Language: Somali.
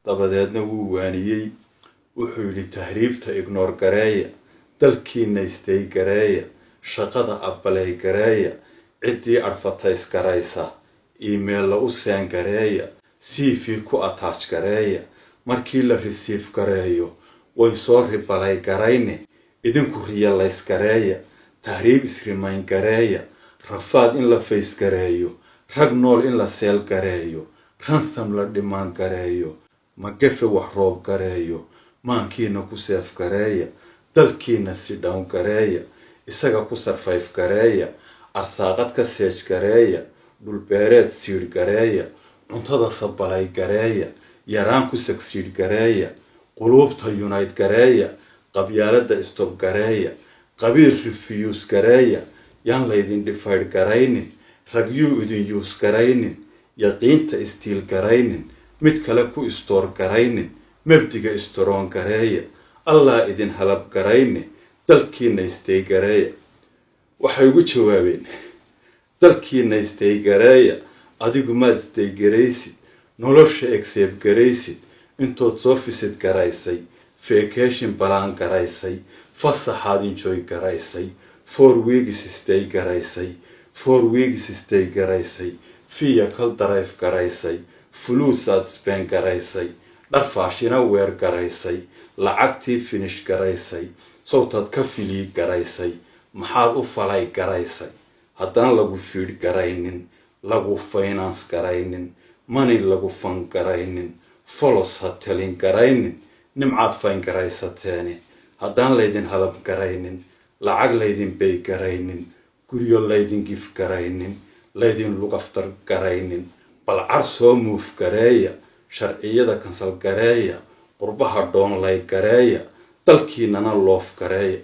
dabadeedna wuu waaniyey wuxuu yidhi tahriibta ignoor gareeya dalkiina istay gareeya shaqada abbalay gareeya ciddii adfatays garaysa iimeella u seen gareeya cv ku attach gareeya markii la risiif gareeyo way soo ribalay garayne idinku riyalays gareeya tahriib isrimayn gareeya rafaad in la fays gareeyo rag nool in la seel gareeyo ransam la dhimaan gareeyo magafe wax roob gareeyo maankiina ku seef gareeya dalkiina si dhown gareeya isaga ku sarfayf gareeya arsaaqad ka seej gareeya dhulbeereed siidh gareeya cuntada sabalay gareeya yaraan ku sagsiidh gareeya quluubta yunayd gareeya qabyaalada istob gareeya qabiil rifiyuus gareeya yaan laydin dhifaydh garaynin ragyuu idin yuus garaynin yaqiinta istiil garaynin mid kale ku istoor garaynin mabdiga istoroon gareeya allah idin halab garayne dalkiina istay gareeya waxay ugu jawaabeen dalkiina istay gareeya adigu maad istay garaysid nolosha egseeb garaysid intood soo fisid garaysay vacation balaan garaysay fasaxaad enjoy garaysay 4 weeks istay garaysay 4 weeks istay garaysay fiya kal drive garaysay fuluusaad spend garaysay dharfaashina weer garaysay lacagtii finish garaysay sawtaad ka filii garaysay maxaad u falay garaysay haddaan lagu fiidh garaynin lagu finance garaynin money lagu fan garaynin folos ha talin garaynin nimcaad fayn garaysateene haddaan laydin halab garaynin lacag laydin bay garaynin guryo laydin gif garaynin laydin lugaftar garaynin balcar soo muuf gareeya sharciyada kansal gareeya qurbaha dhoonlay gareeya dalkiinana loof gareeya